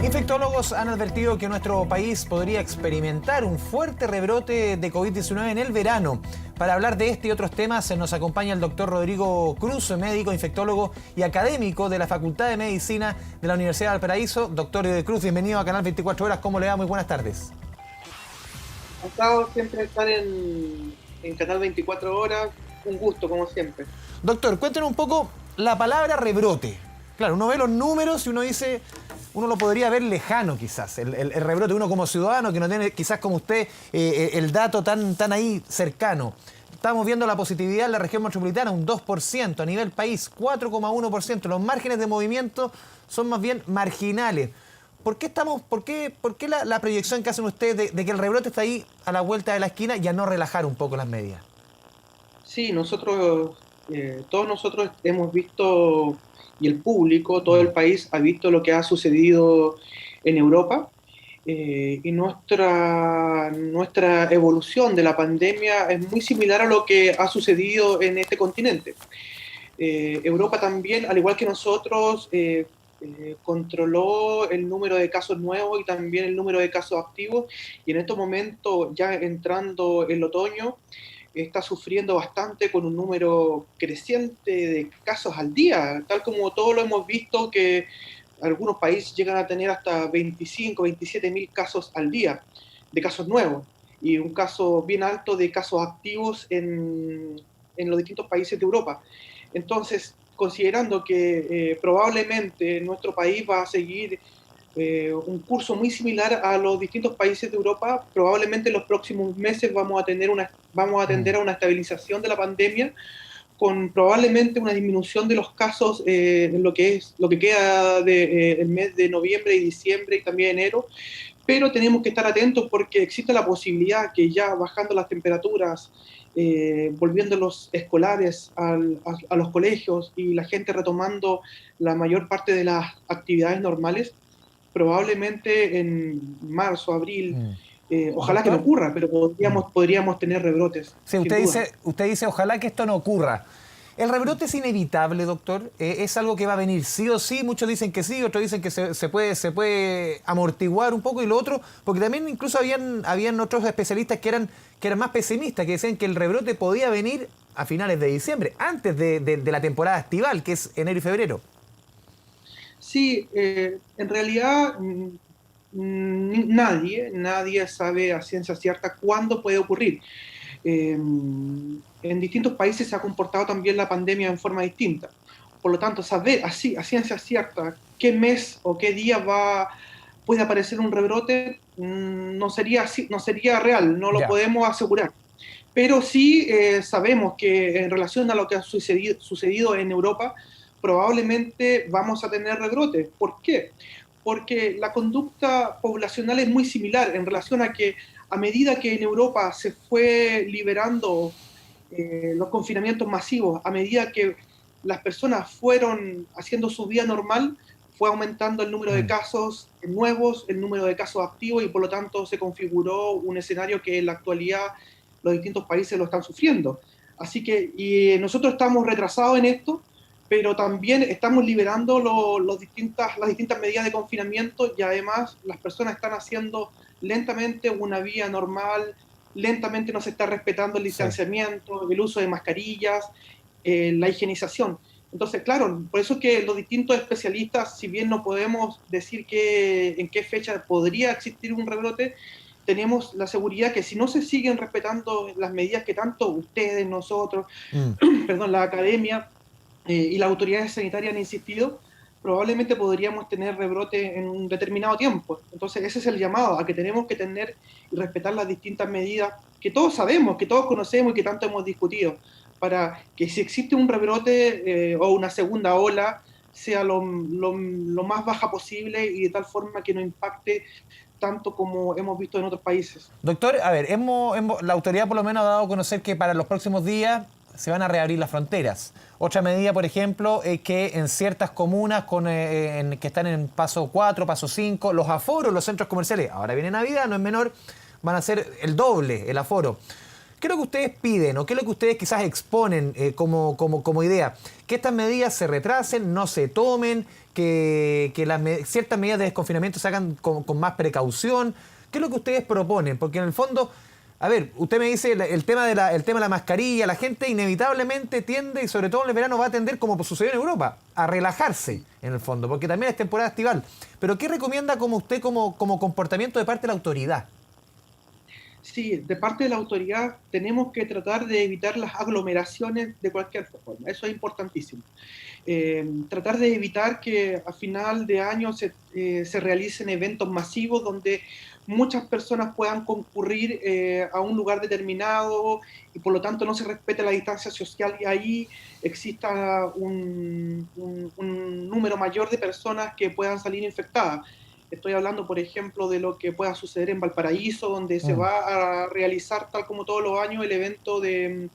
Infectólogos han advertido que nuestro país podría experimentar un fuerte rebrote de COVID-19 en el verano. Para hablar de este y otros temas nos acompaña el doctor Rodrigo Cruz, médico, infectólogo y académico de la Facultad de Medicina de la Universidad de Valparaíso. Doctor Cruz, bienvenido a Canal 24 Horas. ¿Cómo le va? Muy buenas tardes. Encantado siempre de estar en Canal 24 Horas. Un gusto, como siempre. Doctor, cuéntenos un poco la palabra rebrote. Claro, uno ve los números y uno dice... Uno lo podría ver lejano quizás, el rebrote, uno como ciudadano que no tiene quizás como usted el dato tan ahí cercano. Estamos viendo la positividad en la región metropolitana, un 2%, a nivel país 4,1%. Los márgenes de movimiento son más bien marginales. ¿Por qué la proyección que hacen ustedes de que el rebrote está ahí a la vuelta de la esquina y a no relajar un poco las medidas? Sí, todos nosotros hemos visto, y el público, todo el país ha visto lo que ha sucedido en Europa, y nuestra evolución de la pandemia es muy similar a lo que ha sucedido en este continente. Europa también, al igual que nosotros, controló el número de casos nuevos y también el número de casos activos, y en estos momentos, ya entrando el otoño, está sufriendo bastante con un número creciente de casos al día, tal como todos lo hemos visto, que algunos países llegan a tener hasta 25, 27 mil casos al día de casos nuevos, y un caso bien alto de casos activos en los distintos países de Europa. Entonces, considerando que probablemente nuestro país va a seguir un curso muy similar a los distintos países de Europa, probablemente en los próximos meses vamos a tender a una estabilización de la pandemia, con probablemente una disminución de los casos en lo que queda del mes de noviembre y diciembre y también enero. Pero tenemos que estar atentos porque existe la posibilidad que ya bajando las temperaturas, volviendo los escolares a los colegios y la gente retomando la mayor parte de las actividades normales, probablemente en marzo, abril, ojalá que no ¿Doctor? ocurra, pero podríamos tener rebrotes, Sí, sin duda. usted dice, ojalá que esto no ocurra. ¿El rebrote es inevitable, doctor? ¿Es algo que va a venir sí o sí? Muchos dicen que sí, otros dicen que se puede amortiguar un poco, y lo otro, porque también incluso habían otros especialistas que eran más pesimistas, que decían que el rebrote podía venir a finales de diciembre, antes de la temporada estival, que es enero y febrero. Sí, en realidad nadie sabe a ciencia cierta cuándo puede ocurrir. En distintos países se ha comportado también la pandemia en forma distinta. Por lo tanto, saber así, a ciencia cierta, qué mes o qué día puede aparecer un rebrote, no sería real, no lo Ya. podemos asegurar. Pero sí sabemos que en relación a lo que ha sucedido en Europa, probablemente vamos a tener rebrotes. ¿Por qué? Porque la conducta poblacional es muy similar en relación a que a medida que en Europa se fue liberando los confinamientos masivos, a medida que las personas fueron haciendo su vida normal, fue aumentando el número de casos nuevos, el número de casos activos, y por lo tanto se configuró un escenario que en la actualidad los distintos países lo están sufriendo. Así que nosotros estamos retrasados en esto, pero también estamos liberando las distintas medidas de confinamiento, y además las personas están haciendo lentamente una vida normal, lentamente no se está respetando el Sí. distanciamiento, el uso de mascarillas, la higienización. Entonces, claro, por eso es que los distintos especialistas, si bien no podemos decir en qué fecha podría existir un rebrote, tenemos la seguridad que si no se siguen respetando las medidas que tanto ustedes, nosotros, Mm. perdón, la academia y las autoridades sanitarias han insistido, probablemente podríamos tener rebrote en un determinado tiempo. Entonces ese es el llamado, a que tenemos que tener y respetar las distintas medidas que todos sabemos, que todos conocemos y que tanto hemos discutido, para que si existe un rebrote o una segunda ola, sea lo más baja posible y de tal forma que no impacte tanto como hemos visto en otros países. Doctor, a ver, la autoridad por lo menos ha dado a conocer que para los próximos días se van a reabrir las fronteras. Otra medida, por ejemplo, es que en ciertas comunas que están en paso 4, paso 5, los aforos, los centros comerciales, ahora viene Navidad, no es menor, van a ser el doble el aforo. ¿Qué es lo que ustedes piden o qué es lo que ustedes quizás exponen como idea? Que estas medidas se retrasen, no se tomen, que ciertas medidas de desconfinamiento se hagan con más precaución. ¿Qué es lo que ustedes proponen? Porque en el fondo, a ver, usted me dice el tema de la mascarilla, la gente inevitablemente tiende, y sobre todo en el verano va a tender, como sucedió en Europa, a relajarse en el fondo, porque también es temporada estival. Pero ¿qué recomienda como usted como comportamiento de parte de la autoridad? Sí, de parte de la autoridad tenemos que tratar de evitar las aglomeraciones de cualquier forma, eso es importantísimo. Tratar de evitar que a final de año se realicen eventos masivos donde muchas personas puedan concurrir a un lugar determinado y por lo tanto no se respete la distancia social y ahí exista un número mayor de personas que puedan salir infectadas. Estoy hablando, por ejemplo, de lo que pueda suceder en Valparaíso, donde se va a realizar, tal como todos los años, el evento de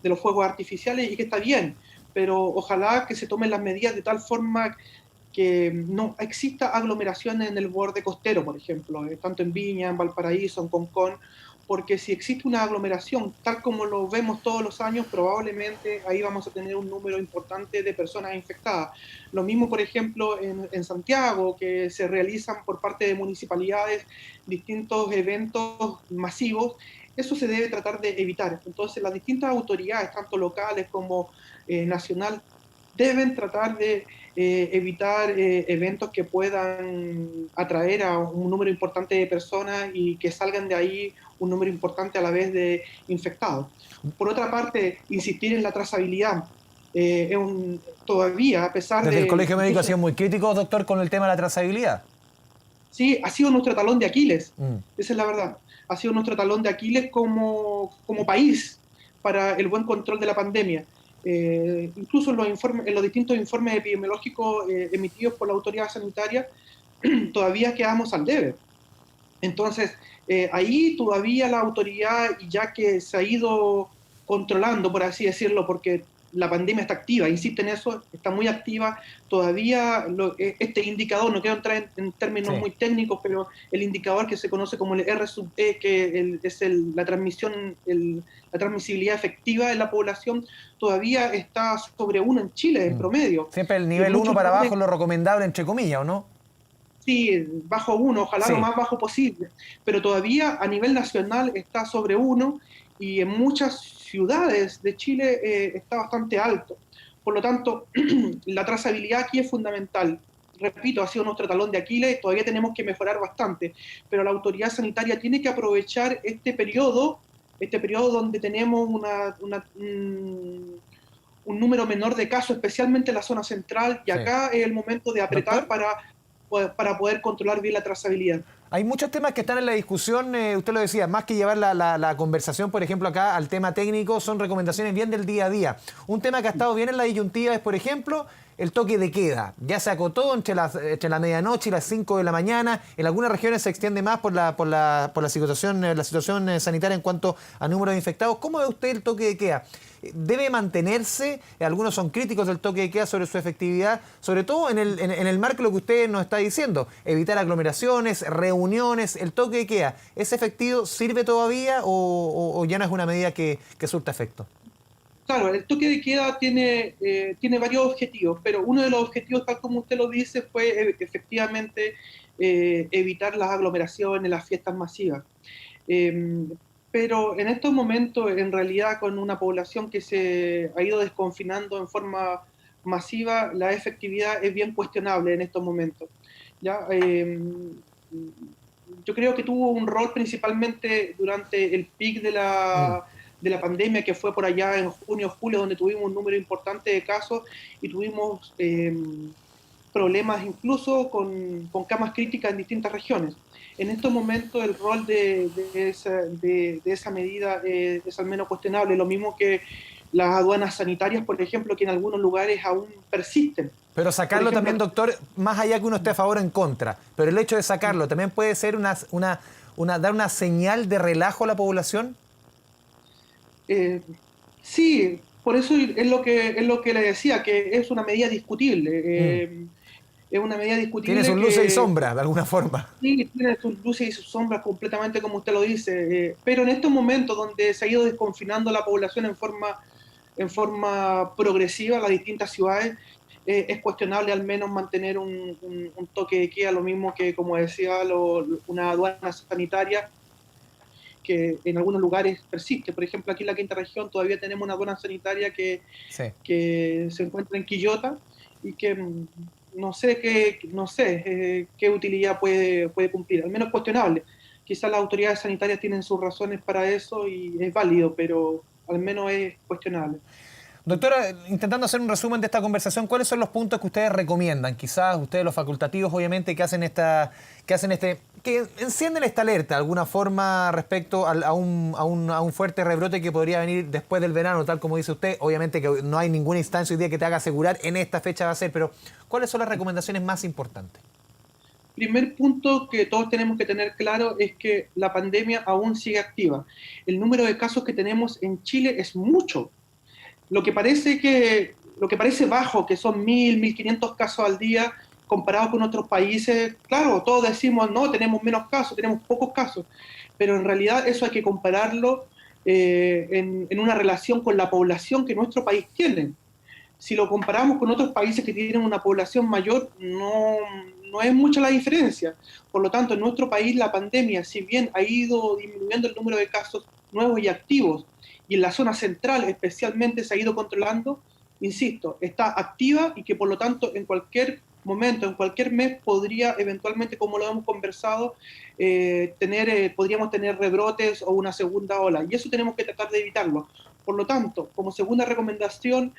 los fuegos artificiales y que está bien, pero ojalá que se tomen las medidas de tal forma que no exista aglomeraciones en el borde costero, por ejemplo, tanto en Viña, en Valparaíso, en Concón, porque si existe una aglomeración, tal como lo vemos todos los años, probablemente ahí vamos a tener un número importante de personas infectadas. Lo mismo, por ejemplo, en Santiago, que se realizan por parte de municipalidades distintos eventos masivos, eso se debe tratar de evitar. Entonces, las distintas autoridades, tanto locales como nacional, deben tratar de evitar eventos que puedan atraer a un número importante de personas y que salgan de ahí un número importante a la vez de infectados. Por otra parte, insistir en la trazabilidad. Todavía, a pesar Desde el de... Colegio Médico ha sido muy crítico, doctor, con el tema de la trazabilidad. Sí, ha sido nuestro talón de Aquiles, Mm. esa es la verdad. Ha sido nuestro talón de Aquiles como país para el buen control de la pandemia. Incluso en los distintos informes epidemiológicos emitidos por la autoridad sanitaria, todavía quedamos al debe. Entonces, ahí todavía la autoridad, ya que se ha ido controlando, por así decirlo, porque la pandemia está activa, insiste en eso, está muy activa, todavía este indicador, no quiero entrar en términos Sí. muy técnicos, pero el indicador que se conoce como el R sub E, que es la transmisión, la transmisibilidad efectiva en la población, todavía está sobre 1 en Chile, en promedio. Siempre el Y en nivel uno muchos para lugares abajo es lo recomendable, entre comillas, ¿o no? sí, bajo 1, ojalá lo Sí. más bajo posible, pero todavía a nivel nacional está sobre 1 y en muchas ciudades de Chile está bastante alto. Por lo tanto, la trazabilidad aquí es fundamental. Repito, ha sido nuestro talón de Aquiles, todavía tenemos que mejorar bastante, pero la autoridad sanitaria tiene que aprovechar este periodo donde tenemos un número menor de casos, especialmente en la zona central, y Sí. acá es el momento de apretar Doctor, para poder controlar bien la trazabilidad. hay muchos temas que están en la discusión, usted lo decía, más que llevar la conversación, por ejemplo, acá al tema técnico, son recomendaciones bien del día a día. Un tema que ha estado bien en la disyuntiva es, por ejemplo, el toque de queda. Ya se acotó entre la medianoche y las 5 de la mañana. En algunas regiones se extiende más por la situación sanitaria en cuanto a número de infectados. ¿Cómo ve usted el toque de queda? ¿Debe mantenerse? Algunos son críticos del toque de queda sobre su efectividad, sobre todo en el marco de lo que usted nos está diciendo, evitar aglomeraciones, reuniones. ¿El toque de queda es efectivo? ¿Sirve todavía o ya no es una medida que surta efecto? Claro, el toque de queda tiene varios objetivos, pero uno de los objetivos, tal como usted lo dice, fue efectivamente evitar las aglomeraciones, las fiestas masivas. Eh, pero en estos momentos, en realidad, con una población que se ha ido desconfinando en forma masiva, la efectividad es bien cuestionable en estos momentos. ¿Ya? Yo creo que tuvo un rol principalmente durante el pic de la pandemia, que fue por allá en junio, julio, donde tuvimos un número importante de casos y tuvimos problemas incluso con camas críticas en distintas regiones. En estos momentos el rol de esa medida es al menos cuestionable, lo mismo que las aduanas sanitarias, por ejemplo, que en algunos lugares aún persisten. Pero Por sacarlo ejemplo, también, doctor, más allá que uno esté a favor o en contra, pero el hecho de sacarlo también puede ser dar una señal de relajo a la población. eh, sí, por eso es lo que le decía, que es una medida discutible. es una medida Tiene discutible sus luces y que sombras, de alguna forma. sí, tiene sus luces y sus sombras completamente como usted lo dice, pero en estos momentos donde se ha ido desconfinando la población en forma progresiva en las distintas ciudades, es cuestionable al menos mantener un toque de queda, lo mismo que, como decía, una aduana sanitaria que en algunos lugares persiste. Por ejemplo, aquí en la quinta región todavía tenemos una aduana sanitaria Sí. que se encuentra en Quillota y que no sé qué utilidad puede cumplir, al menos cuestionable. Quizás las autoridades sanitarias tienen sus razones para eso y es válido, pero al menos es cuestionable. Doctora, intentando hacer un resumen de esta conversación, ¿cuáles son los puntos que ustedes recomiendan? Quizás ustedes, los facultativos, obviamente, que encienden esta alerta de alguna forma respecto a un fuerte rebrote que podría venir después del verano, tal como dice usted. Obviamente que no hay ninguna instancia hoy día que te haga asegurar en esta fecha va a ser, pero ¿cuáles son las recomendaciones más importantes? Primer punto que todos tenemos que tener claro es que la pandemia aún sigue activa. El número de casos que tenemos en Chile es mucho. Lo que parece bajo, que son 1.000, 1.500 casos al día, comparado con otros países, claro, todos decimos, no, tenemos menos casos, tenemos pocos casos, pero en realidad eso hay que compararlo en una relación con la población que nuestro país tiene. Si lo comparamos con otros países que tienen una población mayor, no es mucha la diferencia. Por lo tanto, en nuestro país la pandemia, si bien ha ido disminuyendo el número de casos nuevos y activos, y en la zona central especialmente se ha ido controlando, insisto, está activa y que por lo tanto en cualquier momento, en cualquier mes, podría eventualmente, como lo hemos conversado, podríamos tener rebrotes o una segunda ola. Y eso tenemos que tratar de evitarlo. Por lo tanto, como segunda recomendación,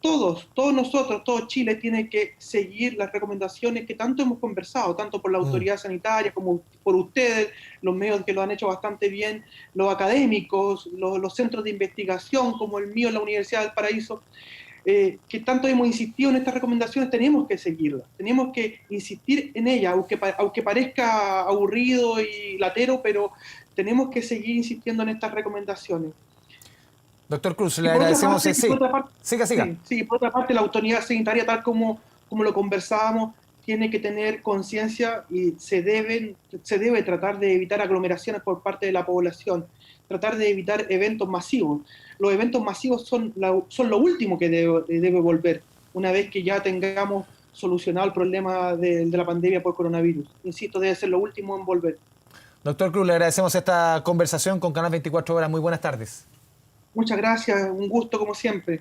todos nosotros, todo Chile tiene que seguir las recomendaciones que tanto hemos conversado, tanto por la Mm. autoridad sanitaria como por ustedes, los medios que lo han hecho bastante bien, los académicos, los centros de investigación como el mío en la Universidad del Paraíso, que tanto hemos insistido en estas recomendaciones, tenemos que seguirlas, tenemos que insistir en ellas, aunque parezca aburrido y latero, pero tenemos que seguir insistiendo en estas recomendaciones. Doctor Cruz, le Y por otra agradecemos. parte, Sí, siga, siga. sí, por otra parte, la autoridad sanitaria, tal como lo conversábamos, tiene que tener conciencia y se debe tratar de evitar aglomeraciones por parte de la población, tratar de evitar eventos masivos. Los eventos masivos son lo último que debe volver, una vez que ya tengamos solucionado el problema de la pandemia por coronavirus. Insisto, debe ser lo último en volver. Doctor Cruz, le agradecemos esta conversación con Canal 24 Horas. Muy buenas tardes. Muchas gracias, un gusto como siempre.